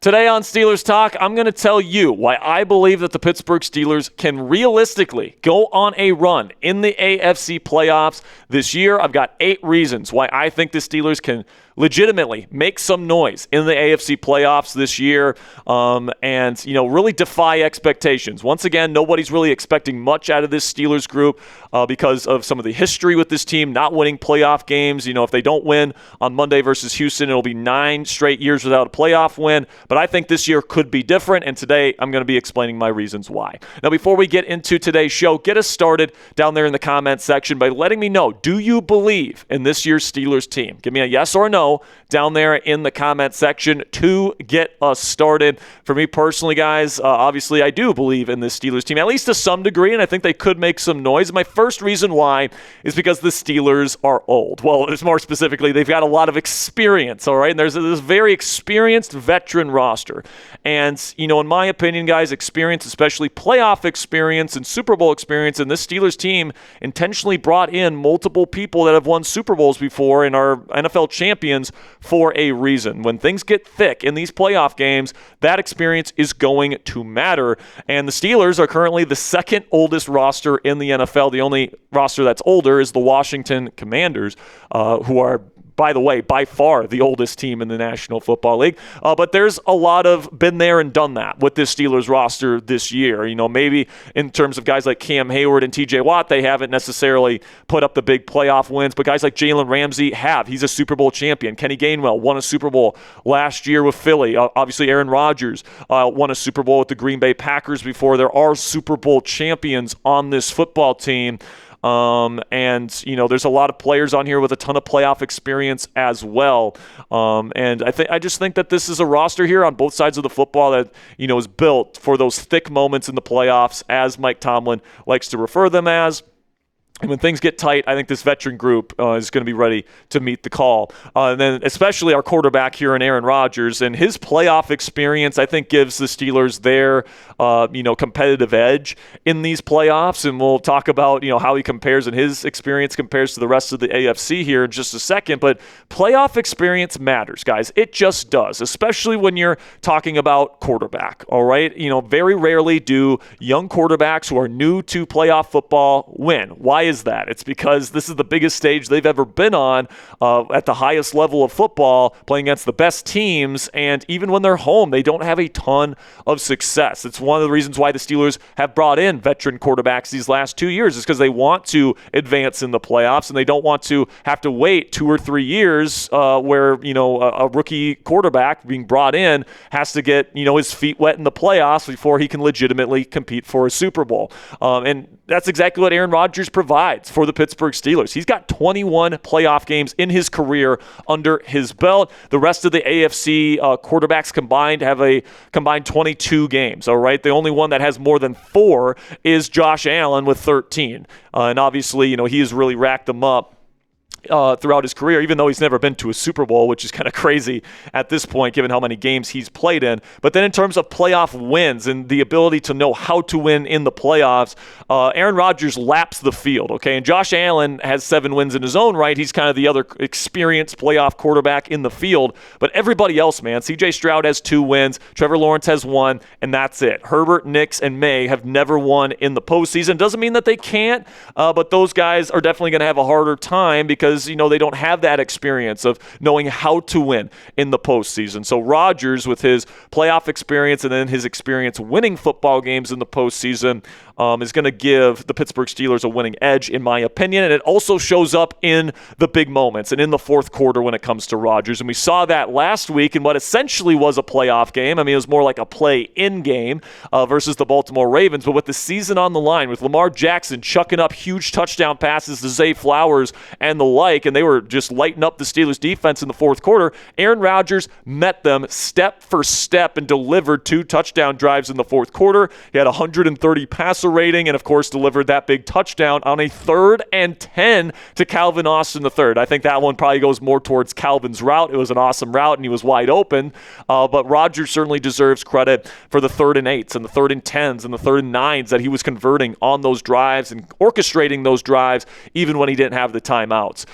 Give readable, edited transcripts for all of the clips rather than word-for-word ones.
Today on Steelers Talk, I'm going to tell you why I believe that the Pittsburgh Steelers can realistically go on a run in the AFC playoffs this year. I've got 8 reasons why I think the Steelers can legitimately make some noise in the AFC playoffs this year and, really defy expectations. Once again, nobody's really expecting much out of this Steelers group because of some of the history with this team not winning playoff games. If they don't win on Monday versus Houston, it'll be 9 straight years without a playoff win. But I think this year could be different, and today I'm going to be explaining my reasons why. Now, before we get into today's show, get us started down there in the comments section by letting me know, do you believe in this year's Steelers team? Give me a yes or no down there in the comment section to get us started. For me personally, guys, obviously I do believe in this Steelers team, at least to some degree, and I think they could make some noise. My first reason why is because the Steelers are old. Well, it's more specifically, they've got a lot of experience, all right? And there's this very experienced veteran roster. And, in my opinion, guys, experience, especially playoff experience and Super Bowl experience, and this Steelers team intentionally brought in multiple people that have won Super Bowls before and are NFL champions for a reason. When things get thick in these playoff games, that experience is going to matter. And the Steelers are currently the second oldest roster in the NFL. The only roster that's older is the Washington Commanders, who are, by the way, by far the oldest team in the National Football League. But there's a lot of been there and done that with this Steelers roster this year. Maybe in terms of guys like Cam Hayward and TJ Watt, they haven't necessarily put up the big playoff wins, but guys like Jalen Ramsey have. He's a Super Bowl champion. Kenny Gainwell won a Super Bowl last year with Philly. Obviously, Aaron Rodgers won a Super Bowl with the Green Bay Packers before. There are Super Bowl champions on this football team. There's a lot of players on here with a ton of playoff experience as well. And I just think that this is a roster here on both sides of the football that, is built for those thick moments in the playoffs, as Mike Tomlin likes to refer them as. And when things get tight, I think this veteran group is going to be ready to meet the call. And then especially our quarterback here in Aaron Rodgers, and his playoff experience, I think, gives the Steelers their, competitive edge in these playoffs. And we'll talk about, how he compares and his experience compares to the rest of the AFC here in just a second. But playoff experience matters, guys. It just does, especially when you're talking about quarterback, all right? Very rarely do young quarterbacks who are new to playoff football win. Why is that? It's because this is the biggest stage they've ever been on at the highest level of football, playing against the best teams, and even when they're home, they don't have a ton of success. It's one of the reasons why the Steelers have brought in veteran quarterbacks these last 2 years, is because they want to advance in the playoffs, and they don't want to have to wait 2 or 3 years where, a rookie quarterback being brought in has to get, his feet wet in the playoffs before he can legitimately compete for a Super Bowl. And that's exactly what Aaron Rodgers provides for the Pittsburgh Steelers. He's got 21 playoff games in his career under his belt. The rest of the AFC quarterbacks combined have a combined 22 games, all right? The only one that has more than 4 is Josh Allen with 13. And obviously, he has really racked them up throughout his career, even though he's never been to a Super Bowl, which is kind of crazy at this point, given how many games he's played in. But then in terms of playoff wins and the ability to know how to win in the playoffs, Aaron Rodgers laps the field, okay? And Josh Allen has 7 wins in his own right. He's kind of the other experienced playoff quarterback in the field. But everybody else, man, CJ Stroud has 2 wins, Trevor Lawrence has 1, and that's it. Herbert, Nix, and Maye have never won in the postseason. Doesn't mean that they can't, but those guys are definitely going to have a harder time because they don't have that experience of knowing how to win in the postseason. So Rodgers, with his playoff experience and then his experience winning football games in the postseason, is going to give the Pittsburgh Steelers a winning edge, in my opinion. And it also shows up in the big moments and in the fourth quarter when it comes to Rodgers. And we saw that last week in what essentially was a playoff game. I mean, it was more like a play-in game versus the Baltimore Ravens. But with the season on the line, with Lamar Jackson chucking up huge touchdown passes to Zay Flowers and the like, and they were just lighting up the Steelers defense in the fourth quarter, Aaron Rodgers met them step for step and delivered 2 touchdown drives in the fourth quarter. He had 130 passer passer rating, and of course delivered that big touchdown on a 3rd and 10 to Calvin Austin III. I think that one probably goes more towards Calvin's route. It was an awesome route, and he was wide open. But Rodgers certainly deserves credit for the 3rd and 8s and the 3rd and 10s and the 3rd and 9s that he was converting on those drives and orchestrating those drives even when he didn't have the timeouts.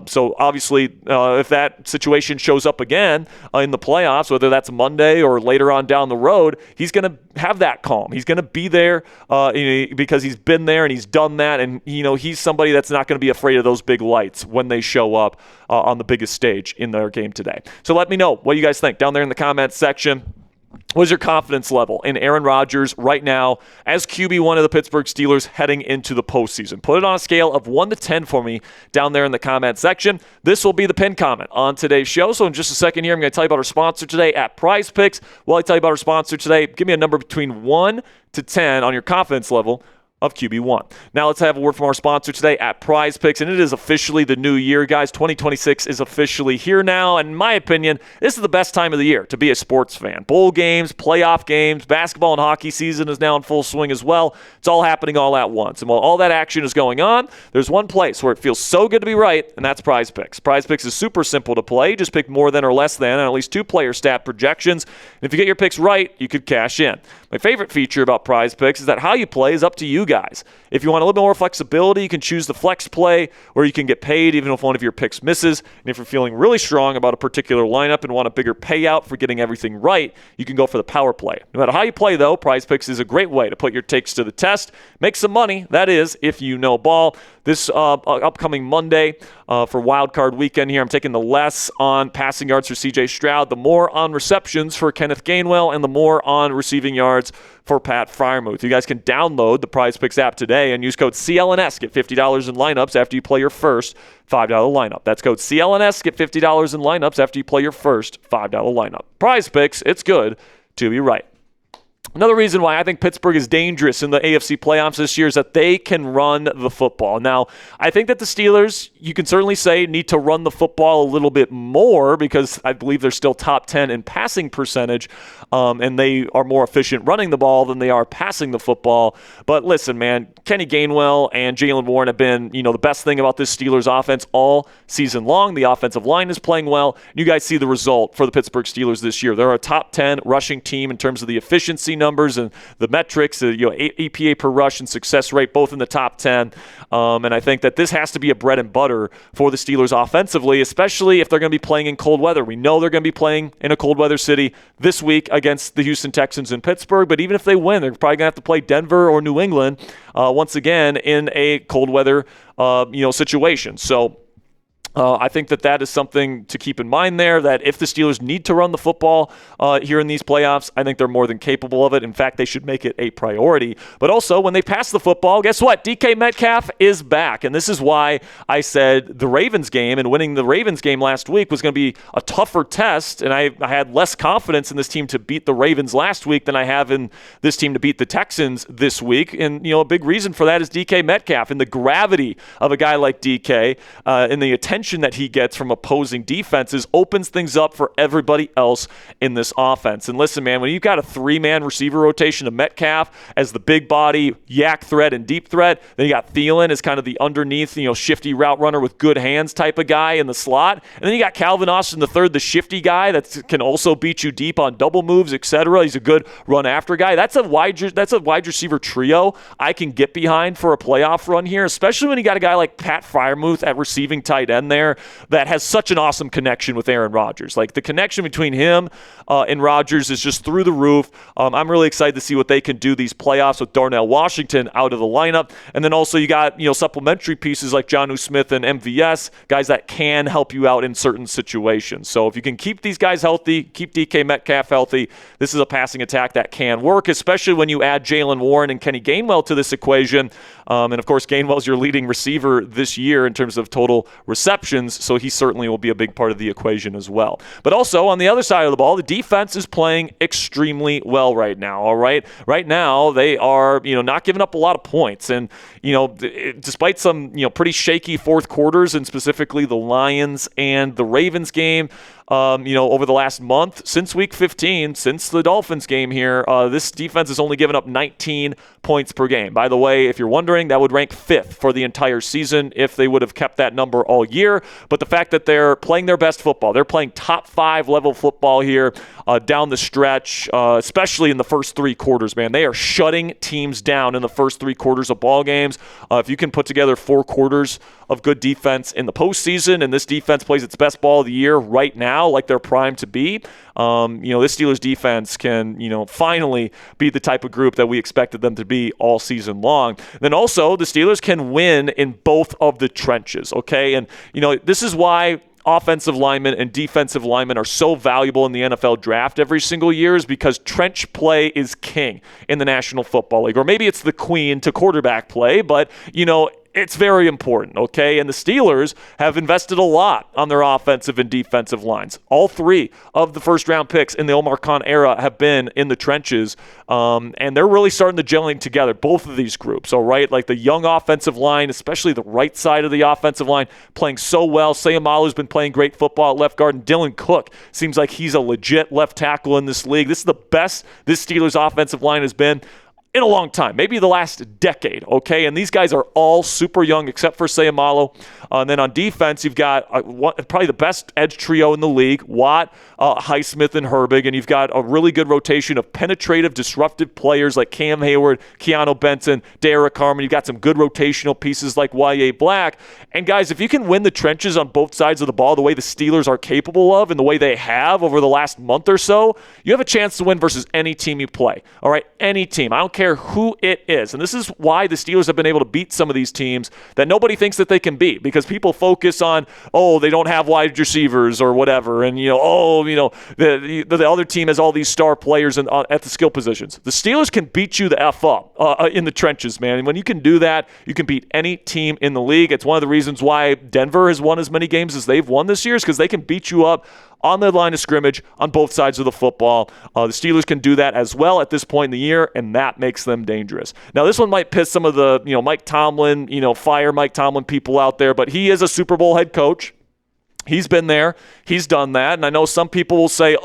So obviously, if that situation shows up again in the playoffs, whether that's Monday or later on down the road, he's going to have that calm. He's going to be there because he's been there and he's done that. And, he's somebody that's not going to be afraid of those big lights when they show up on the biggest stage in their game today. So let me know what you guys think down there in the comments section. What is your confidence level in Aaron Rodgers right now as QB1 of the Pittsburgh Steelers heading into the postseason? Put it on a scale of 1 to 10 for me down there in the comment section. This will be the pinned comment on today's show. So in just a second here, I'm going to tell you about our sponsor today at Prize Picks. While I tell you about our sponsor today, give me a number between 1 to 10 on your confidence level of QB1. Now let's have a word from our sponsor today at Prize Picks, and it is officially the new year, guys. 2026 is officially here now, and in my opinion, this is the best time of the year to be a sports fan. Bowl games, playoff games, basketball and hockey season is now in full swing as well. It's all happening all at once, and while all that action is going on, there's one place where it feels so good to be right, and that's Prize Picks. Prize Picks is super simple to play. Just pick more than or less than on at least 2 player stat projections, and if you get your picks right, you could cash in. My favorite feature about Prize Picks is that how you play is up to you guys. If you want a little bit more flexibility, you can choose the flex play, where you can get paid even if one of your picks misses. And if you're feeling really strong about a particular lineup and want a bigger payout for getting everything right, you can go for the power play. No matter how you play, though, Prize Picks is a great way to put your takes to the test. Make some money, that is, if you know ball. This upcoming Monday for Wild Card Weekend here, I'm taking the less on passing yards for C.J. Stroud, the more on receptions for Kenneth Gainwell, and the more on receiving yards for Pat Freiermuth. You guys can download the Prize Picks app today and use code CLNS. Get $50 in lineups after you play your first $5 lineup. That's code CLNS. Get $50 in lineups after you play your first $5 lineup. Prize Picks, it's good to be right. Another reason why I think Pittsburgh is dangerous in the AFC playoffs this year is that they can run the football. Now, I think that the Steelers, you can certainly say, need to run the football a little bit more because I believe they're still top 10 in passing percentage, and they are more efficient running the ball than they are passing the football. But listen, man, Kenny Gainwell and Jaylen Warren have been, the best thing about this Steelers offense all season long. The offensive line is playing well. You guys see the result for the Pittsburgh Steelers this year. They're a top 10 rushing team in terms of the efficiency numbers and the metrics, EPA per rush and success rate, both in the top 10. And I think that this has to be a bread and butter for the Steelers offensively, especially if they're going to be playing in cold weather. We know they're going to be playing in a cold weather city this week against the Houston Texans in Pittsburgh. But even if they win, they're probably going to have to play Denver or New England once again in a cold weather situation. So I think that is something to keep in mind there, that if the Steelers need to run the football here in these playoffs, I think they're more than capable of it. In fact, they should make it a priority. But also, when they pass the football, guess what? DK Metcalf is back. And this is why I said the Ravens game and winning the Ravens game last week was going to be a tougher test. And I had less confidence in this team to beat the Ravens last week than I have in this team to beat the Texans this week. And, a big reason for that is DK Metcalf and the gravity of a guy like DK and the attention that he gets from opposing defenses opens things up for everybody else in this offense. And listen, man, when you've got a 3-man receiver rotation of Metcalf as the big body yak threat and deep threat, then you got Thielen as kind of the underneath, shifty route runner with good hands type of guy in the slot. And then you got Calvin Austin III, the shifty guy that can also beat you deep on double moves, etc. He's a good run after guy. That's a wide receiver trio I can get behind for a playoff run here, especially when you got a guy like Pat Freiermuth at receiving tight end there that has such an awesome connection with Aaron Rodgers. Like, the connection between him and Rodgers is just through the roof. I'm really excited to see what they can do these playoffs with Darnell Washington out of the lineup. And then also you got, supplementary pieces like Jonnu Smith and MVS, guys that can help you out in certain situations. So if you can keep these guys healthy, keep DK Metcalf healthy, this is a passing attack that can work, especially when you add Jaylen Warren and Kenny Gainwell to this equation. And of course, Gainwell's your leading receiver this year in terms of total receptions, so he certainly will be a big part of the equation as well. But also, on the other side of the ball, the defense is playing extremely well right now, all right? Right now, they are, not giving up a lot of points. And, despite some, pretty shaky fourth quarters, and specifically the Lions and the Ravens game, over the last month, since week 15, since the Dolphins game here, this defense has only given up 19 points per game. By the way, if you're wondering, that would rank 5th for the entire season if they would have kept that number all year. But the fact that they're playing their best football, they're playing top 5 level football here down the stretch, especially in the first 3 quarters, man. They are shutting teams down in the first 3 quarters of ball games. If you can put together 4 quarters of good defense in the postseason, and this defense plays its best ball of the year right now, like they're primed to be, this Steelers defense can, finally be the type of group that we expected them to be all season long. Then also, the Steelers can win in both of the trenches, okay? And, this is why offensive linemen and defensive linemen are so valuable in the NFL draft every single year, is because trench play is king in the National Football League. Or maybe it's the queen to quarterback play, but, it's very important, okay? And the Steelers have invested a lot on their offensive and defensive lines. All 3 of the first-round picks in the Omar Khan era have been in the trenches, and they're really starting to gelling together, both of these groups, all right? Like the young offensive line, especially the right side of the offensive line, playing so well. Sayamalu's been playing great football at left guard, and Dylan Cook seems like he's a legit left tackle in this league. This is the best this Steelers offensive line has been in a long time, maybe the last decade, okay? And these guys are all super young except for Sayamalu. And then on defense, you've got probably the best edge trio in the league, Watt, Highsmith, and Herbert. And you've got a really good rotation of penetrative, disruptive players like Cam Hayward, Keanu Benson, Derek Harmon. You've got some good rotational pieces like Maye Black. And guys, if you can win the trenches on both sides of the ball the way the Steelers are capable of and the way they have over the last month or so, you have a chance to win versus any team you play, all right? Any team. I don't care who it is. And this is why the Steelers have been able to beat some of these teams that nobody thinks that they can beat, because people focus on, they don't have wide receivers or whatever, and the other team has all these star players at the skill positions. The Steelers can beat you the F up in the trenches, man. And when you can do that, you can beat any team in the league. It's one of the reasons why Denver has won as many games as they've won this year, is because they can beat you up on the line of scrimmage on both sides of the football. The Steelers can do that as well at this point in the year, and that makes them dangerous. Now, this one might piss some of the, Mike Tomlin, fire Mike Tomlin people out there, but he is a Super Bowl head coach. He's been there. He's done that. And I know some people will say,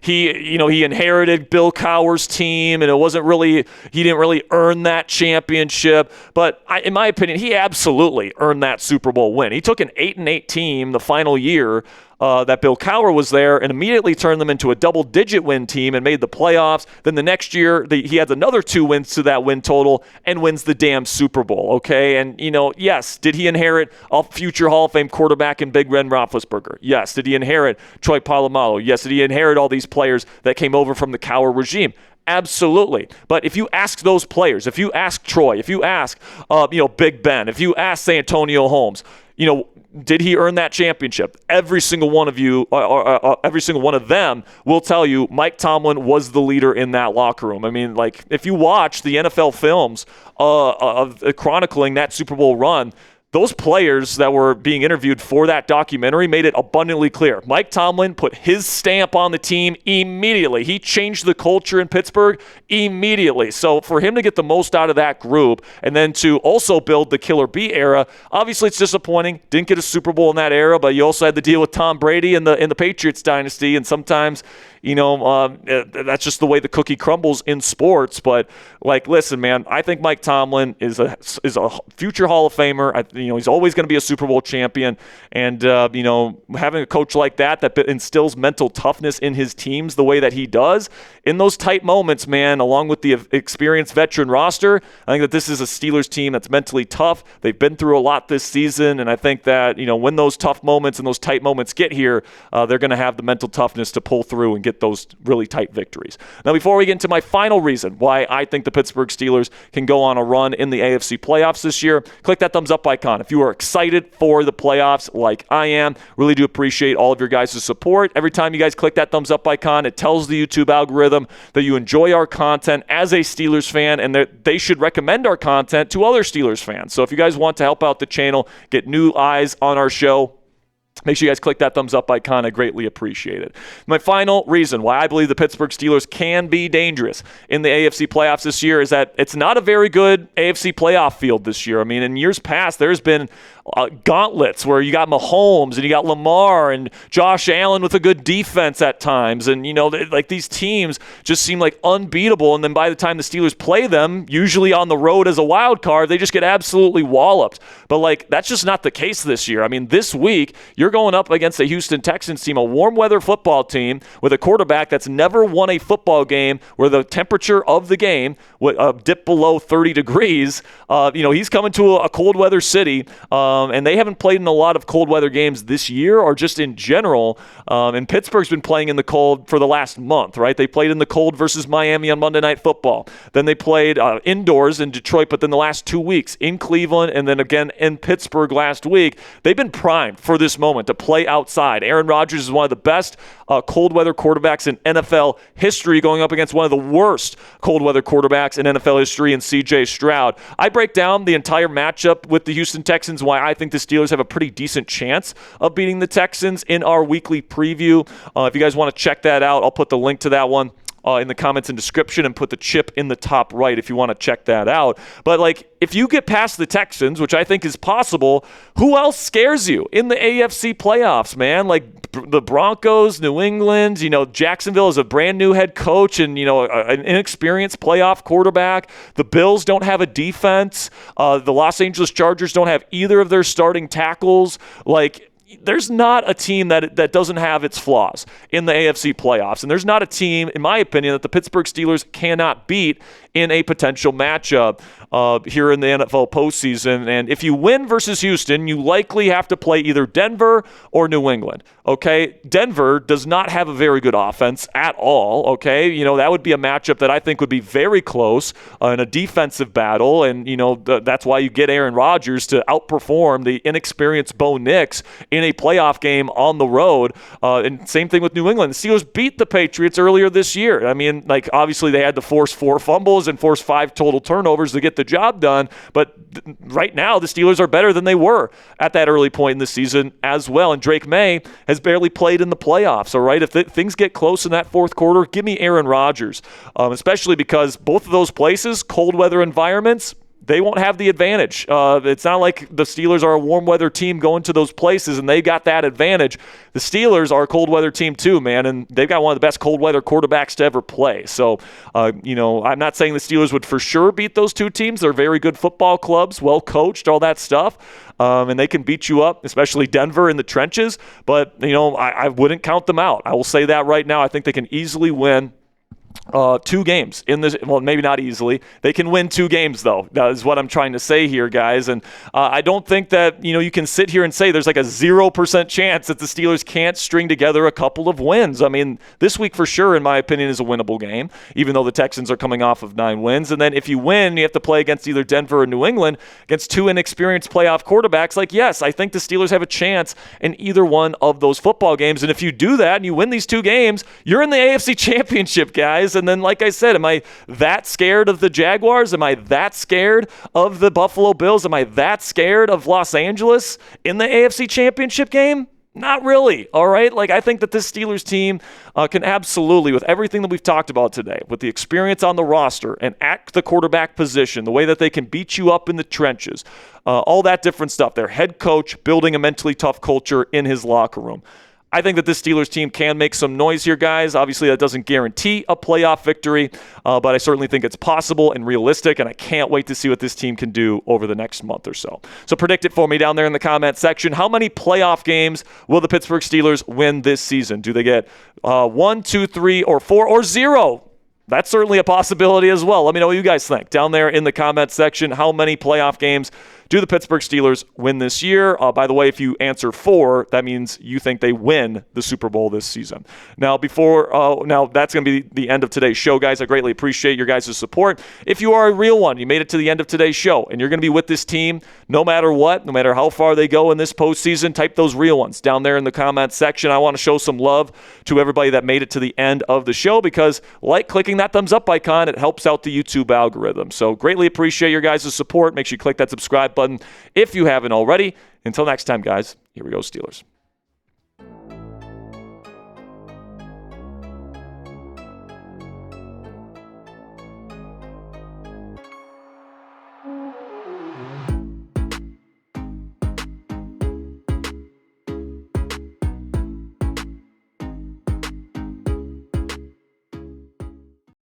he inherited Bill Cowher's team and he didn't really earn that championship. But in my opinion, he absolutely earned that Super Bowl win. He took an 8-8 team the final year that Bill Cowher was there and immediately turned them into a double-digit win team and made the playoffs. Then the next year, he adds another 2 wins to that win total and wins the damn Super Bowl, okay? And, yes, did he inherit a future Hall of Fame quarterback in Big Ben Roethlisberger? Yes. Did he inherit Troy Polamalu? Yes. Did he inherit all these players that came over from the Cowher regime? Absolutely. But if you ask those players, if you ask Troy, if you ask, Big Ben, if you ask Santonio Holmes, did he earn that championship? Every single one of you, every single one of them will tell you Mike Tomlin was the leader in that locker room. I mean, like, if you watch the NFL films of chronicling that Super Bowl run, those players that were being interviewed for that documentary made it abundantly clear. Mike Tomlin put his stamp on the team immediately. He changed the culture in Pittsburgh immediately. So for him to get the most out of that group and then to also build the Killer B era, obviously it's disappointing. Didn't get a Super Bowl in that era, but you also had to deal with Tom Brady in the Patriots dynasty, and sometimes that's just the way the cookie crumbles in sports. But listen, man, I think Mike Tomlin is a future Hall of Famer. He's always going to be a Super Bowl champion. And, having a coach like that instills mental toughness in his teams the way that he does in those tight moments, man, along with the experienced veteran roster, I think that this is a Steelers team that's mentally tough. They've been through a lot this season. And I think that, when those tough moments and those tight moments get here, they're going to have the mental toughness to pull through and get those really tight victories. Now, before we get into my final reason why I think the Pittsburgh Steelers can go on a run in the AFC playoffs this year, click that thumbs up icon. If you are excited for the playoffs like I am, really do appreciate all of your guys' support. Every time you guys click that thumbs up icon, it tells the YouTube algorithm that you enjoy our content as a Steelers fan and that they should recommend our content to other Steelers fans. So if you guys want to help out the channel, get new eyes on our show, Make sure you guys click that thumbs up icon. I greatly appreciate it. My final reason why I believe the Pittsburgh Steelers can be dangerous in the AFC playoffs this year is that it's not a very good AFC playoff field this year. I mean, in years past, there's been gauntlets where you got Mahomes and you got Lamar and Josh Allen with a good defense at times. And, like these teams just seem like unbeatable. And then by the time the Steelers play them, usually on the road as a wild card, they just get absolutely walloped. But, like, that's just not the case this year. I mean, this week, you're going up against the Houston Texans team, a warm weather football team with a quarterback that's never won a football game where the temperature of the game would dip below 30 degrees. He's coming to a cold weather city. And they haven't played in a lot of cold weather games this year or just in general. And Pittsburgh's been playing in the cold for the last month, right? They played in the cold versus Miami on Monday Night Football. Then they played indoors in Detroit, but then the last 2 weeks in Cleveland and then again in Pittsburgh last week. They've been primed for this moment to play outside. Aaron Rodgers is one of the best cold weather quarterbacks in NFL history going up against one of the worst cold weather quarterbacks in NFL history in C.J. Stroud. I break down the entire matchup with the Houston Texans, why I think the Steelers have a pretty decent chance of beating the Texans in our weekly preview. If you guys want to check that out, I'll put the link to that one in the comments and description and put the chip in the top right if you want to check that out. But, like, if you get past the Texans, which I think is possible, who else scares you in the AFC playoffs, man? Like the Broncos, New England, Jacksonville is a brand new head coach and, an inexperienced playoff quarterback. The Bills don't have a defense. The Los Angeles Chargers don't have either of their starting tackles. Like, there's not a team that doesn't have its flaws in the AFC playoffs. And there's not a team, in my opinion, that the Pittsburgh Steelers cannot beat in a potential matchup here in the NFL postseason. And if you win versus Houston, you likely have to play either Denver or New England. Okay, Denver does not have a very good offense at all. Okay, that would be a matchup that I think would be very close in a defensive battle. And, that's why you get Aaron Rodgers to outperform the inexperienced Bo Nix in a playoff game on the road. And same thing with New England. The Steelers beat the Patriots earlier this year. I mean, like, obviously they had to force 4 fumbles and force 5 total turnovers to get the job done. But right now, the Steelers are better than they were at that early point in the season as well. And Drake Maye has barely played in the playoffs. All right, if things get close in that fourth quarter, give me Aaron Rodgers, especially because both of those places, cold weather environments, they won't have the advantage. It's not like the Steelers are a warm weather team going to those places and they got that advantage. The Steelers are a cold weather team too, man, and they've got one of the best cold weather quarterbacks to ever play. So, I'm not saying the Steelers would for sure beat those two teams. They're very good football clubs, well coached, all that stuff. And they can beat you up, especially Denver in the trenches. But, I wouldn't count them out. I will say that right now. I think they can easily win 2 games in this. Well, maybe not easily. They can win 2 games, though. That is what I'm trying to say here, guys. And I don't think that, you can sit here and say there's like a 0% chance that the Steelers can't string together a couple of wins. I mean, this week for sure, in my opinion, is a winnable game, even though the Texans are coming off of 9 wins. And then if you win, you have to play against either Denver or New England, against 2 inexperienced playoff quarterbacks. Like, yes, I think the Steelers have a chance in either one of those football games. And if you do that and you win these 2 games, you're in the AFC Championship, guys. And then, like I said, am I that scared of the Jaguars? Am I that scared of the Buffalo Bills? Am I that scared of Los Angeles in the AFC Championship game? Not really, all right? Like, I think that this Steelers team can absolutely, with everything that we've talked about today, with the experience on the roster and at the quarterback position, the way that they can beat you up in the trenches, all that different stuff, their head coach building a mentally tough culture in his locker room. I think that this Steelers team can make some noise here, guys. Obviously, that doesn't guarantee a playoff victory, but I certainly think it's possible and realistic, and I can't wait to see what this team can do over the next month or so. So predict it for me down there in the comment section. How many playoff games will the Pittsburgh Steelers win this season? Do they get 1, 2, 3, or 4, or 0? That's certainly a possibility as well. Let me know what you guys think down there in the comment section. How many playoff games do the Pittsburgh Steelers win this year? By the way, if you answer 4, that means you think they win the Super Bowl this season. Now, that's going to be the end of today's show, guys. I greatly appreciate your guys' support. If you are a real one, you made it to the end of today's show, and you're going to be with this team no matter what, no matter how far they go in this postseason, type those real ones down there in the comment section. I want to show some love to everybody that made it to the end of the show because, clicking that thumbs up icon, it helps out the YouTube algorithm. So greatly appreciate your guys' support. Make sure you click that subscribe button if you haven't already. Until next time, guys, here we go, Steelers.